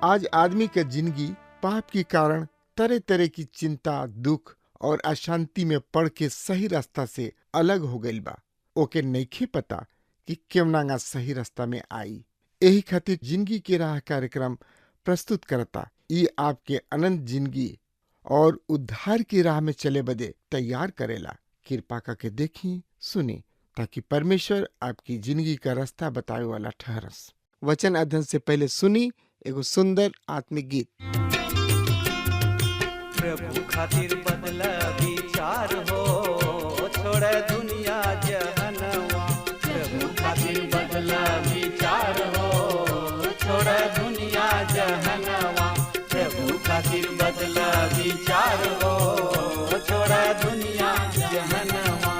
आज आदमी के जिंदगी पाप के कारण तरह तरह की चिंता, दुख और अशांति में पड़ के सही रास्ता से अलग हो गईल बा। ओके नइखे पता कि केवना सही रास्ता में आई। यही खातिर जिंदगी के राह कार्यक्रम प्रस्तुत करता। ये आपके अनंत जिंदगी और उद्धार की राह में चले बदे तैयार करेला। कृपा करके देखी, सुनी, ताकि परमेश्वर आपकी जिंदगी का रास्ता बताए वाला ठहरस। वचन अध्ययन से पहले सुनी एगो सुंदर आत्मिक गीत। प्रभु खातिर बदला विचार हो, छोड़ दुनिया जहनवा। प्रभु खातिर बदला विचार हो, छोड़ दुनिया जहनवा। प्रभु खातिर बदला विचार हो, छोड़ दुनिया जहनवा।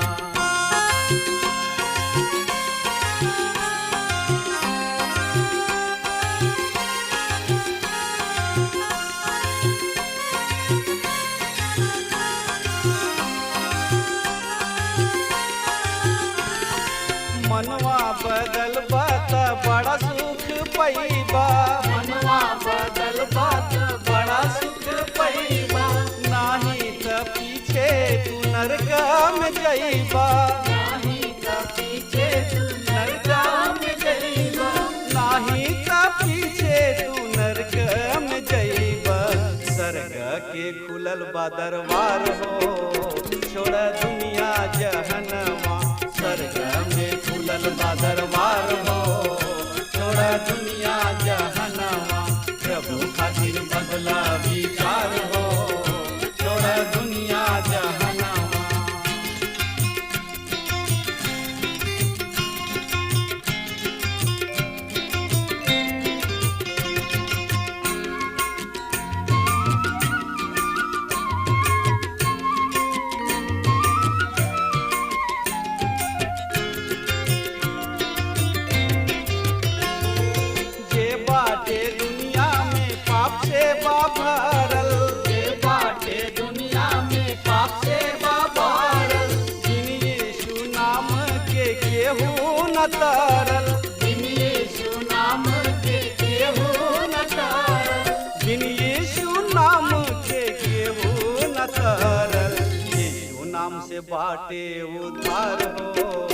मनवा बदल बात बड़ा सुख पैबा। मनवा बदल बात बड़ा सुख पैबा। नाही त पीछे तू नरका में जइबा। नाही त पीछे तू नरका में जइबा। नाही त पीछे तू नरका में जइबा। स्वर्ग के खुलल बा दरबार हो, छोड़ दुनिया जहनवा। स्वर्ग में खुलल बा दरबार हो, छोड़ दुनिया जहनवा। प्रभु खातिर बदला विचार हो, छोड़ दुनिया जहनवा। भरल जे बाटे दुनिया में पाप से भरल। जिन यीशु नाम के केहू न तरल। जिन यीशु नाम के केहू न तरल। जिन यीशु नाम के केहू न तरल। यीशु नाम से बाटे उद्धार हो,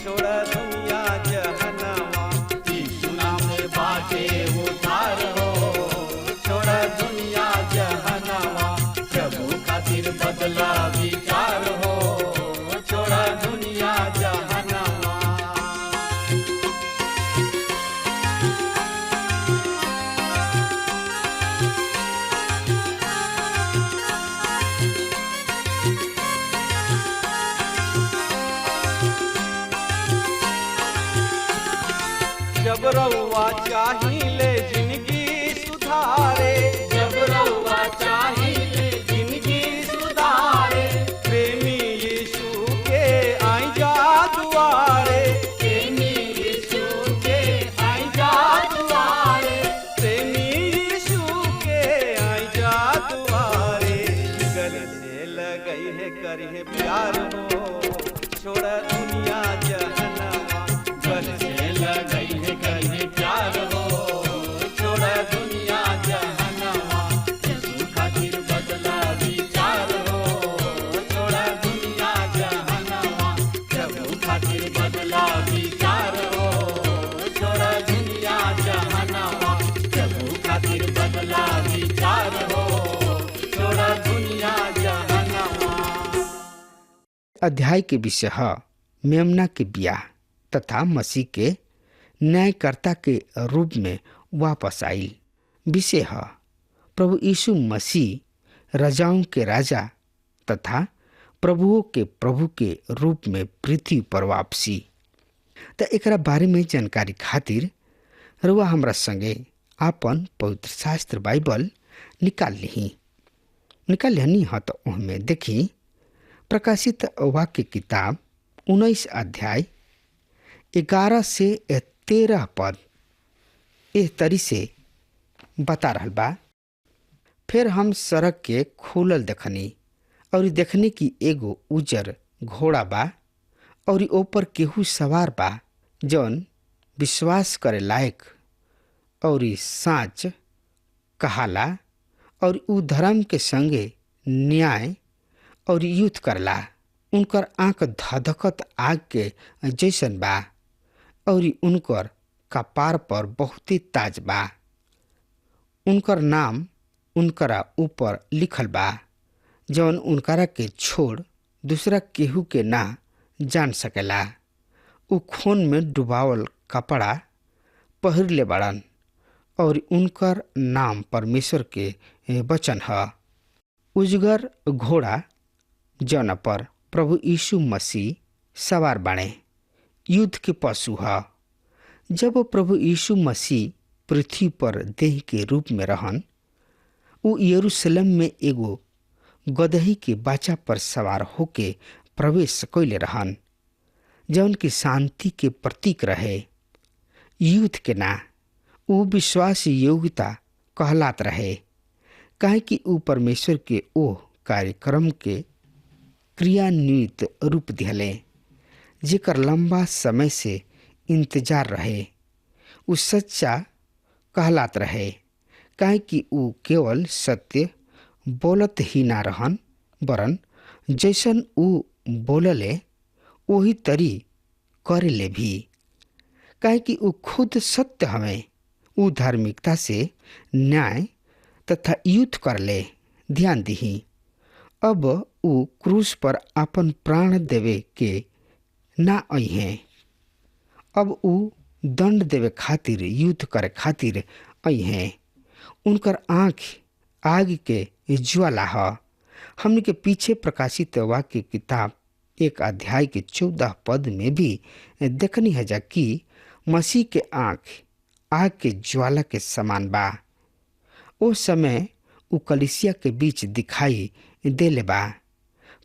छोड़ दुनिया जहनवा। यीशु नाम से बाटे उद्धार हो, छोड़ दुनिया जहनवा। प्रभु खातिर बदला विचार हो, छोड़ दुनिया जहनवा। जब रउआ चाहिए जिंदगी सुधारे। जब रउआ चाहिए जिंदगी सुधारे। प्रेमी यीशु के आई जा दुआरे। प्रेमी यीशु के आई जा दुआरे। प्रेमी यीशु के आई जा दुआरे। गले से लगई है करी है प्यार हो, छोड़ दुनिया जहनवा। गले से लगई है करी है प्यार हो, छोड़ दुनिया जहनवा। यीशु खातिर बदला विचार हो, छोड़ दुनिया जहनवा। प्रभु खातिर बदला विचार हो, छोड़ दुनिया जहनवा। प्रभु खातिर बदला विचार हो, छोड़ दुनिया जहनवा। अध्याय के विषय है मेमना के ब्याह तथा मसीह के न्यायकर्ता के रूप में वापस आई। विषय है प्रभु यीशु मसीह राजाओं के राजा तथा प्रभुओं के प्रभु के रूप में पृथ्वी पर वापसी। तो एकरा बारे में जानकारी खातिर रुआ हमरा संगे आपन पवित्र शास्त्र बाइबल निकाल लिहनी ह तो उनमें देखी प्रकाशित वाक्य किताब 19 अध्याय 11 से 13 पद इस तरी से बता रहल बा। फिर हम सड़क के खुलल देखनी और देखने की एगो उजर घोड़ा बा और ऊपर केहू सवार बा जौन विश्वास करे लायक और साँच कहाला और उ धर्म के संगे न्याय और युद्ध करला। उनकर आँख धधकत आग के जैसन बा और उनकर कपार पर बहुते ताज बा। उनकर नाम उनकरा ऊपर लिखल बा जौन उनकरा के छोड़ दूसरा केहू के ना जान सकेला। उ खून में डुबावल कपड़ा पहिर ले बड़न और उनकर नाम परमेश्वर के वचन ह। उजगर घोड़ा जौन पर प्रभु यीशु मसीह सवार बाणे युद्ध के पशु ह। जब प्रभु यीशु मसीह पृथ्वी पर देह के रूप में रहन उ यरूशलेम में एगो गदही के बाचा पर सवार होके प्रवेश कैले रहन जौन की शांति के प्रतीक रहे, युद्ध के ना। उ विश्वास योग्यता कहलात रहे काहे कि उ परमेश्वर के ओह कार्यक्रम के क्रियान्वित रूप दिहले जेकर लंबा समय से इंतजार रहे। उ सच्चा कहलात रहे काहे कि उ केवल सत्य बोलत ही ना रहन वरन जैसन उ बोलले वही तरी करेले भी काहे कि उ खुद सत्य हमें। उ धार्मिकता से न्याय तथा युद्ध करले। ध्यान दिही अब उ क्रूस पर अपन प्राण देवे के ना अइहे। अब उ दंड देवे खातिर युद्ध करे खातिर अइहे। उनकर आँख आग के ज्वाला ह। हमने के पीछे प्रकाशित वाक्य किताब 1 अध्याय के 14 पद में भी देखनी है जा कि मसीह के आँख आग के ज्वाला के समान बा। उस समय उ कलिसिया के बीच दिखाई देले बा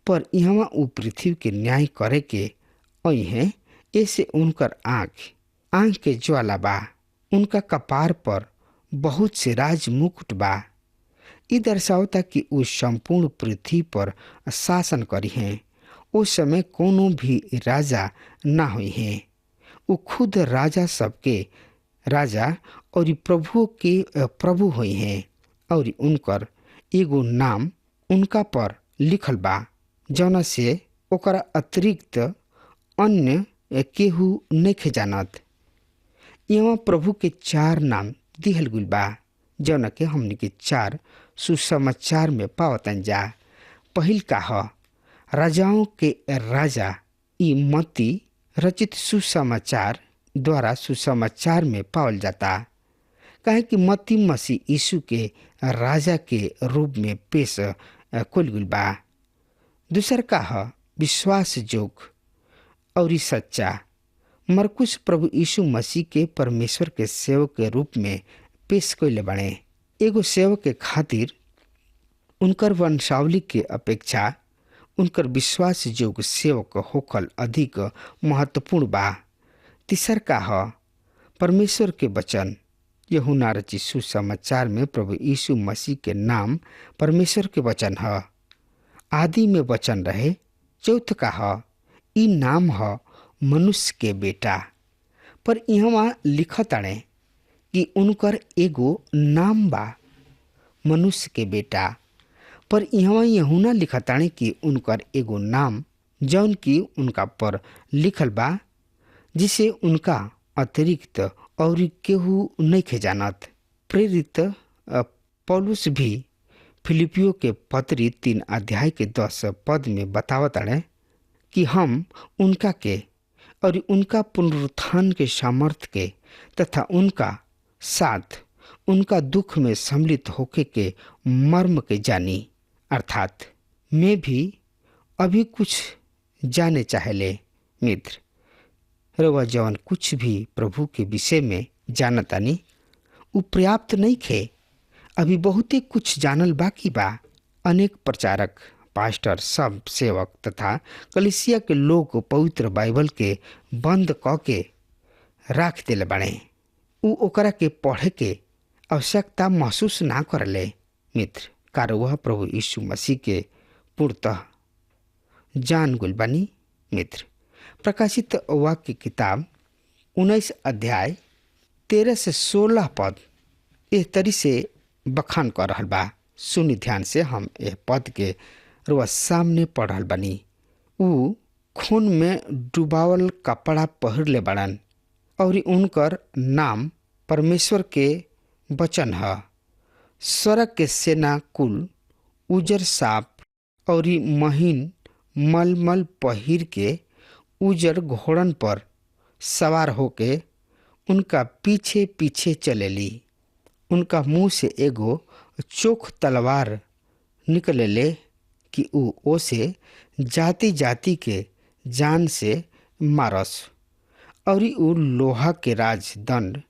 पर यहाँ उ पृथ्वी के न्याय करे के अइहे। ऐसे उनकर आँख के ज्वाला बा। उनका कपार पर बहुत से राज मुकुट बा। इ दर्शावता कि उ संपूर्ण पृथ्वी पर शासन करी हैं। उस समय कोनो भी राजा ना हुई हैं। उ खुद राजा सबके राजा और प्रभु के प्रभु हुई हैं और उनकर एगो नाम उनका पर लिखल बा जौना से ओकरा अतिरिक्त अन्य केहू नइखे जानत। यहाँ प्रभु के 4 नाम दिहल गुल बा जौना के हमनी के 4 सुसमाचार में पावतन जा। पहिल का ह राजाओं के राजा। ई मत्ती रचित सुसमाचार द्वारा सुसमाचार में पावल जाता काहे कि मत्ती मसीह यीशु के राजा के रूप में पेश कइल गइल बा। दूसर का ह विश्वास जोग और सच्चा। मरकुस प्रभु यीशु मसीह के परमेश्वर के सेवक के रूप में पेश कइले बाणे। एगो सेवक के खातिर उनकर वंशावली के अपेक्षा उनकर विश्वास जोग सेवक होखल अधिक महत्वपूर्ण बा। तीसर का ह परमेश्वर के वचन। यूहन्ना रचित सुसमाचार में प्रभु यीशु मसीह के नाम परमेश्वर के वचन ह। आदि में वचन रहे। चौथ का ह ई नाम ह मनुष्य के बेटा। पर यहाँ लिखताणे कि उनकर एगो नाम बा मनुष्य के बेटा। पर यहाँ यूहन्ना लिखताणे कि उनकर एगो नाम जौन की उनका पर लिखल बा जिसे उनका अतिरिक्त और केहू नइखे जानत। प्रेरित पौलुस भी फिलिपियो के पत्री 3 अध्याय के 10 पद में बतावताणे कि हम उनका के और उनका पुनरुत्थान के सामर्थ के तथा उनका साथ उनका दुख में सम्मिलित होके के मर्म के जानी। अर्थात मैं भी अभी कुछ जाने चाहेले मित्र। रउआ जवन कुछ भी प्रभु के विषय में जानतानी उ पर्याप्त नहीं खे। अभी बहुते कुछ जानल बाकी बा। अनेक प्रचारक, पास्टर, सब सेवक तथा कलिसिया के लोग पवित्र बाइबल के बंद क के राख दिले बाड़े। उ ओकरा के पढ़े के आवश्यकता महसूस ना करले। मित्र, का रउआ प्रभु यीशु मसीह के पूर्णतः जान गइल बानी? मित्र, प्रकाशित वाक्य किताब 19 अध्याय 13 से 16 पद एह तरी से बखान कर रहल बा। सुनि ध्यान से, हम यह पद के रुआ सामने पढ़ रहल बानी। उ खून में डुबावल कपड़ा पहिरले बाड़न और उनकर नाम परमेश्वर के वचन ह। स्वर्ग के सेना कुल उजर साप और महीन मलमल पहिर के उजर घोड़न पर सवार होके उनका पीछे पीछे चलेली। उनका मुंह से एगो चोख तलवार निकलेले कि उ ओसे जाति जाति के जान से मारस। और उ लोहा के राज दंड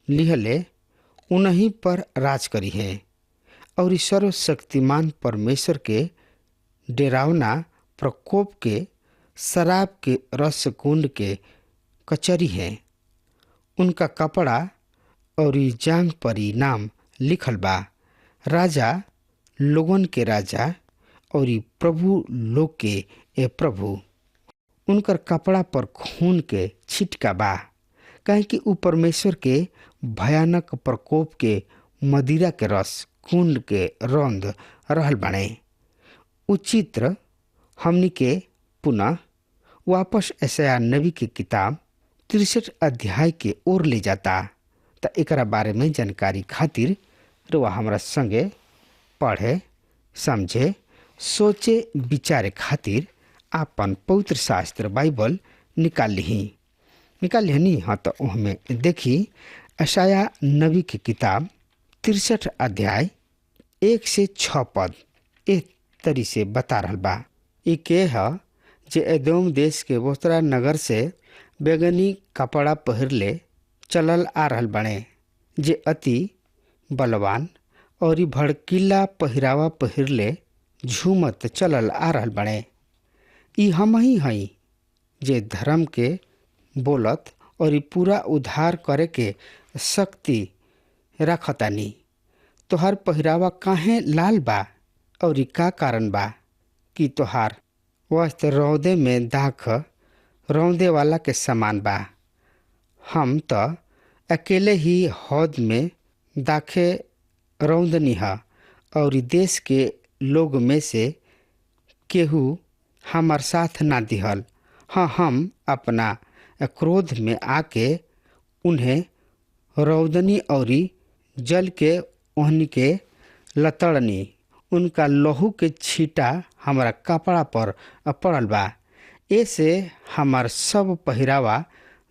लिहले उन्हीं पर राज करी है। और सर्वशक्तिमान परमेश्वर के डेरावना प्रकोप के शराब के रस कुंड के कचरी है। उनका कपड़ा और जांग पर नाम लिखल बा, राजा लोगन के राजा और प्रभु लोग के ए प्रभु। उनकर कपड़ा पर खून के छिटका बा, काहे कि उ परमेश्वर के भयानक प्रकोप के मदिरा के रस कुंड के रौंद रहल बाणे। उ चित्र हमनी के पुनः वापस यशायाह नबी की किताब 63 अध्याय के ओर ले जाता। त एकरा बारे में जानकारी खातिर रुआ हमरा संगे पढ़े, समझे, सोचे, विचारे खातिर आपन पवित्र शास्त्र बाइबल निकाल लिहनी। हाँ, तो उहमें देखी यशायाह नबी की किताब 63 अध्याय 1 से 6 पद एक तरी से बता रहल बा। ई के ह जे एदोम देश के बोस्रा नगर से बैगनी कपड़ा पहिरले चलल आ रहल बने, जे अति बलवान और भड़कीला पहिरावा पहिरले झूमत चलल आ रहल बने। ई हम ही हई जे धर्म के बोलत और पूरा उद्धार करे के शक्ति रखतानी। तोहार पहिरावा काहे लाल बा और का कारण बा कि तोहार वस्त्र रौदे में दाख रौदे वाला के समान बा। हम तो अकेले ही हौद में दाखे रौदनी ह और देश के लोग में से केहू हमार साथ ना दिहल। हाँ, हम अपना क्रोध में आके उन्हें रौदनी और जल के ओहनी के लतड़नी। उनका लहू के छीटा हमारा कपड़ा पर पड़ल बा। ऐसे हमार सब पहिरावा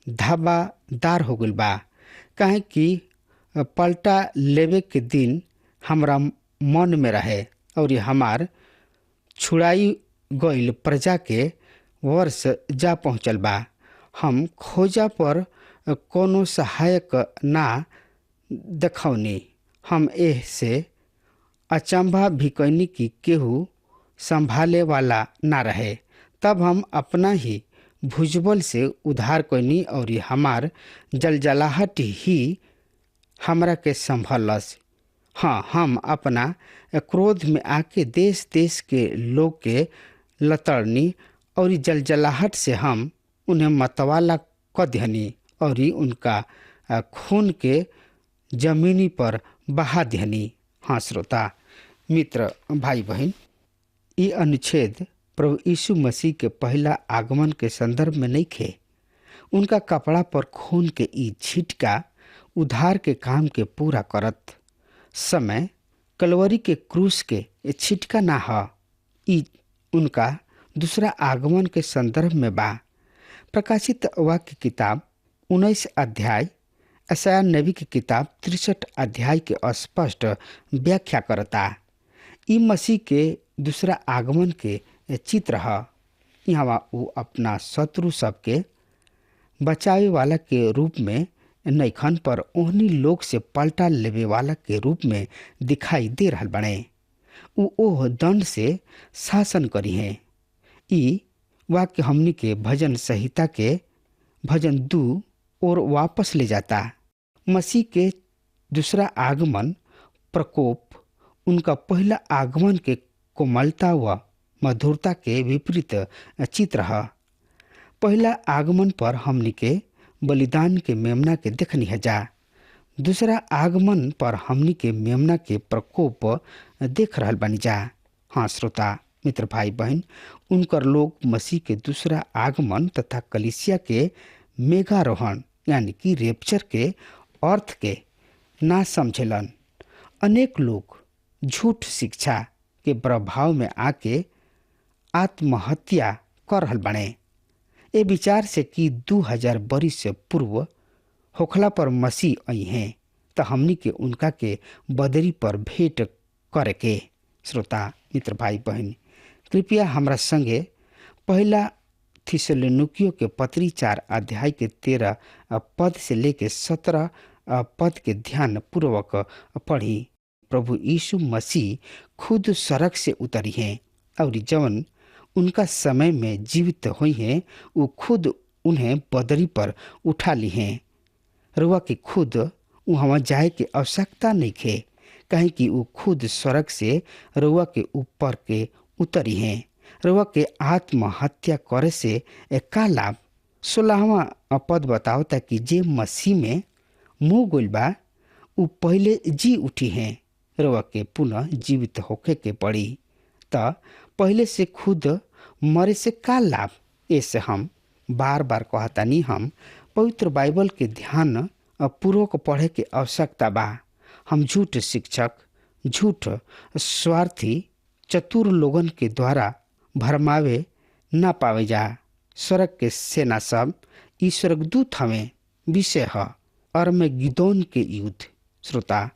धब्बादार हो गइल बा, काहे कि पलटा लेवे के दिन हमरा मन में रहे और हमार छुड़ाई गइल प्रजा के वर्ष जा पहुँचल बा। हम खोजा पर कोनो सहायक ना देखौनी। हम एह से अचंभा भी कैनी कि केहू संभाले वाला ना रहे। तब हम अपना ही भुजबल से उधार कैनी और हमार जलजलाहट ही हमरा के संभलस। हाँ, हम अपना क्रोध में आके देश देश के लोग के लतड़नी और जलजलाहट से हम उन्हें मतवाला क दिहनी और उनका खून के जमीनी पर बहा दिहनी। हाँ श्रोता मित्र भाई बहन, ये अनुच्छेद प्रभु यीशु मसीह के पहला आगमन के संदर्भ में नहीं खे। उनका कपड़ा पर खून के ई छिटका उधार के काम के पूरा करत समय कलवरी के क्रूस के छिटका ना ह। ई उनका दूसरा आगमन के संदर्भ में बा। प्रकाशित वाक्य किताब 19 अध्याय यशायाह नबी की किताब 63 अध्याय के स्पष्ट व्याख्या करता। ई मसीह के दूसरा आगमन के चित्र ह। यहाँ वो अपना शत्रु सबके बचावे वाला के रूप में नैखन पर ओहनी लोग से पलटा लेवे वाला के रूप में दिखाई दे रहल बने। उ ओह दंड से शासन करी है। ई वाक्य हमनी के भजन संहिता के भजन 2 और वापस ले जाता। मसीह के दूसरा आगमन प्रकोप उनका पहला आगमन के कोमलता व मधुरता के विपरीत चित्र है। पहला आगमन पर हमनी के बलिदान के मेमना के देखनी है जा। दूसरा आगमन पर हमनी के मेमना के प्रकोप देख रहल बनी जा। हाँ श्रोता मित्र भाई बहन, उनकर लोग मसीह के दूसरा आगमन तथा कलीसिया के मेघारोहण यानी कि रेप्चर के अर्थ के ना समझेलन। अनेक लोग झूठ शिक्षा के प्रभाव में आके आत्महत्या कर रहल बने। ए विचार से कि 2000 बरिस से पूर्व होखला पर मसीह आई हैं तो हमनी के उनका के बदरी पर भेंट करे के। श्रोता मित्र भाई बहन, कृपया हमरा संगे पहला थिस्सलुनीकियों के पत्री 4 अध्याय के 13 पद से लेके 17 पद के ध्यान पूर्वक पढ़ी। प्रभु यीशु मसीह खुद सड़क से उतरी हैं और जवन उनका समय में जीवित हुई हैं वो खुद उन्हें बदरी पर उठा ली हैं। रुआ के खुद वहाँ जाए के आवश्यकता नहीं खे, कहीं कि वो खुद सड़क से रुआ के ऊपर के उतरी हैं। रुआ के आत्महत्या करे से का लाभ? 16वां पद बतावता कि जे मसीह में मुँह गोल बा उ पहले जी उठी हैं। रुआ के पुनः जीवित होके के पड़ी त पहले से खुद मरे से का लाभ? ऐसे हम बार बार कहतानी, हम पवित्र बाइबल के ध्यान पूर्वक पढ़े के आवश्यकता बा। हम झूठ शिक्षक, झूठ स्वार्थी, चतुर लोगन के द्वारा भरमावे ना पावे जा। स्वर्ग के सेना सब ई स्वर्गदूत हमें विषय है अर्मगिदोन के युद्ध। श्रोता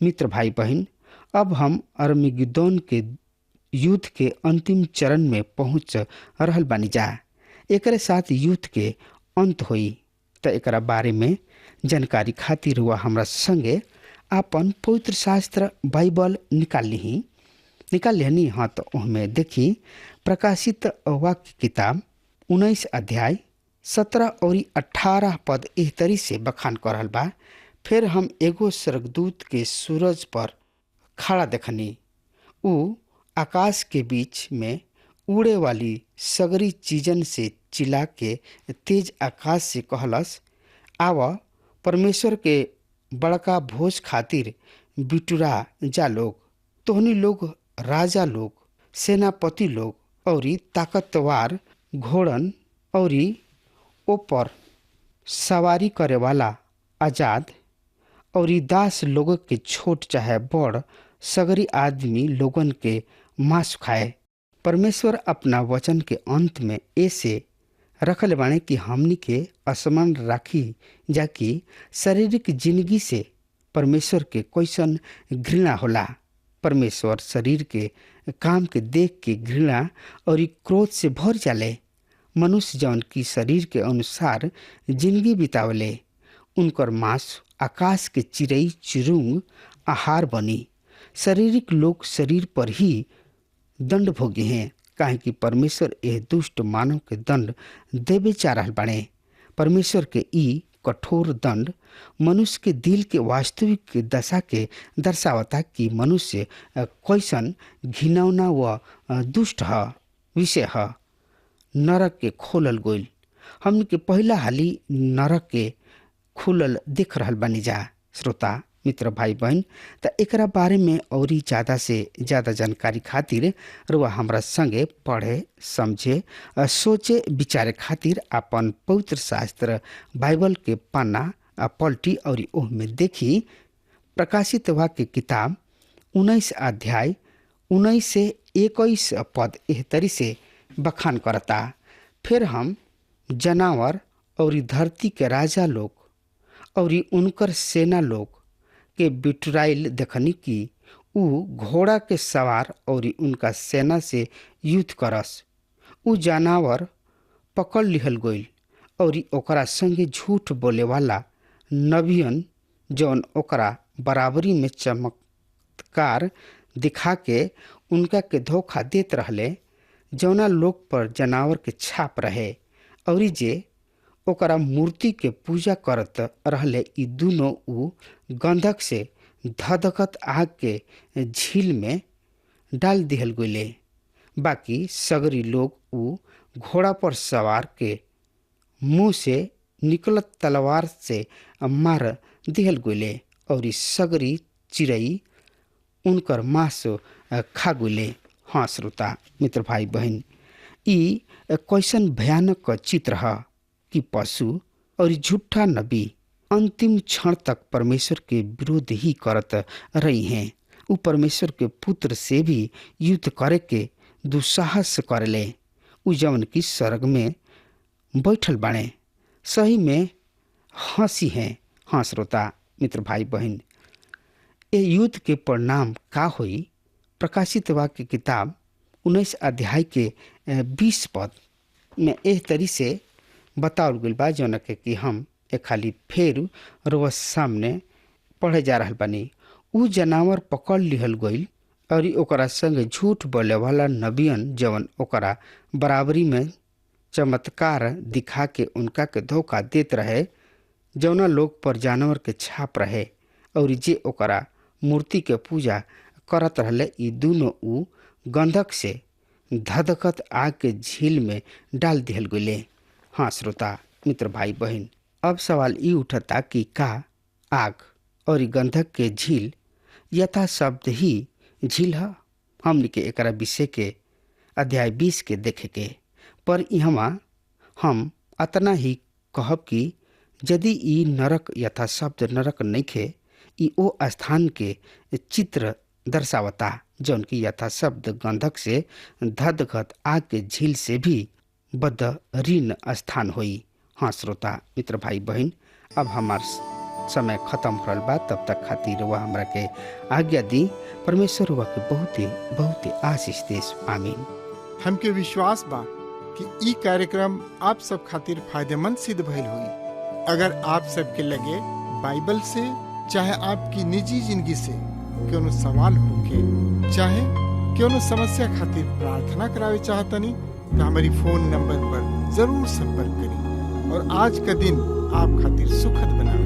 मित्र भाई बहन, अब हम अर्मगिदोन के युद्ध के अंतिम चरण में पहुंच रहल बानी जा। एकरे साथ युद्ध के अंत होई तो एकरा बारे में जानकारी खातिर हुआ हमरा संगे आपन पवित्र शास्त्र बाइबल निकाल ली। हाँ तो उसमें देखी प्रकाशित वाक्य किताब 19 अध्याय 17 और 18 पद एह तरी से बखान कर रहल बा। फिर हम एगो स्वर्गदूत के सूरज पर खड़ा देखनी। उ आकाश के बीच में उड़े वाली सगरी चीजन से चिल्ला के तेज आकाश से कहलस, आवा परमेश्वर के बड़का भोज खातिर बिटुरा जा लोग। तोहनी लोग राजा लोग, सेनापति लोग और ताकतवार घोड़न और ऊपर सवारी करे वाला आजाद और दास लोग के छोट चाहे बड़ सगरी आदमी लोगन के मांस खाए। परमेश्वर अपना वचन के अंत में ऐसे रखल बाणे कि हमनी के असमान राखी जाकि शारीरिक जिंदगी से परमेश्वर के कैसन घृणा होला। परमेश्वर शरीर के काम के देख के घृणा और क्रोध से भर जाले। मनुष्य जौन की शरीर के अनुसार जिंदगी बितावले, उनकर मांस आकाश के चिड़ई चिरुंग आहार बनी। शारीरिक लोग शरीर पर ही दंड भोगी हैं, काहे कि परमेश्वर यह दुष्ट मानव के दंड देवे जा रहल बाणे। परमेश्वर के ई कठोर दंड मनुष्य के दिल के वास्तविक दशा के दर्शावता कि मनुष्य कैसन घिनौना व दुष्ट है। विषय है नरक के खोलल गोइल। हमन के पहला हाली नरक के खुलल देख रहल बानी जा। श्रोता मित्र भाई बहन, त एकरा बारे में और ज़्यादा से ज़्यादा जानकारी खातिर रुआ हमरा संगे पढ़े समझे सोचे विचारे खातिर अपन पवित्र शास्त्र बाइबल के पन्ना पलटी और ओह में देखी प्रकाशित वाक्य किताब 19 अध्याय 19 से 21 पद एह तरी से बखान करता। फिर हम जनावर और धरती के राजा लोग और उनकर सेना लोग के बिटुराइल देखनी कि उ घोड़ा के सवार और उनका सेना से युद्ध करस। उ जानवर पकड़ लिहल गइल और ओकरा संगे झूठ बोले वाला नबियन जौन ओकरा बराबरी में चमत्कार दिखा के उनका के धोखा देत रहले, जौना लोग पर जनावर के छाप रहे और जे ओकरा मूर्ति के पूजा करत रहले, ई दोनों ऊ गंधक से धधकत आग के झील में डाल दिहल गइले। बाकी सगरी लोग ऊ घोड़ा पर सवार के मुंह से निकलत तलवार से मार दिहल गइले और सगरी चिड़ई उनकर मांस खा गइले। हाँ श्रोता मित्र भाई बहन, ई कैसन भयानक चित्र है कि पशु और झूठा नबी अंतिम क्षण तक परमेश्वर के विरोध ही करत रही हैं। उ परमेश्वर के पुत्र से भी युद्ध करे के दुस्साहस करले। उ जवन की स्वर्ग में बैठल बाणे सही में हंसी हैं। हाँ श्रोता मित्र भाई बहन, ये युद्ध के परिणाम का होई? प्रकाशित वाक्य किताब 19 अध्याय के 20 पद में एह तरी से बतावल गइल बा, जौन के कि हम एक खाली फेर रोज सामने पढ़े जा रहल बानी। उ जनावर पकड़ लिहल गइल और ओकरा संग झूठ बोले वाला नबियन जवन ओकरा बराबरी में चमत्कार दिखा के उनका के धोखा देत रहे, जौना लोग पर जानवर के छाप रहे और जे ओकरा मूर्ति के पूजा करत रहले, ई दोनों ऊ गंधक से धधकत आग के झील में डाल दिहल गइले। हाँ श्रोता मित्र भाई बहन, अब सवाल ई उठता कि का आग और गंधक के झील यथा शब्द ही झील है? हमने के एकरा विषय के अध्याय 20 के देखे के, पर यहाँ हम अतना ही कहब कि यदि ई नरक यथा शब्द नरक नइखे, ई ओ स्थान के चित्र दर्शावता जौन की यथा शब्द गंधक से धधकत आग के झील से भी बदरीन स्थान होई। हाँ श्रोता मित्र भाई बहन, अब हमार समय खत्म हो बा, तब तक खातिर वह हमरा के आज्ञा दी। परमेश्वर वह के बहुत आशीष देश। आमीन। हमके विश्वास बा कि ई कार्यक्रम आप सब खातिर फायदेमंद सिद्ध भइल हुई। अगर आप सबके लगे बाइबल से चाहे आपकी निजी जिंदगी से कोनो सवाल होके चाहे कोनो समस्या खातिर प्रार्थना करावे चाहतनी तो हमारी फोन नंबर पर जरूर संपर्क करें और आज का दिन आप खातिर सुखद बनावे।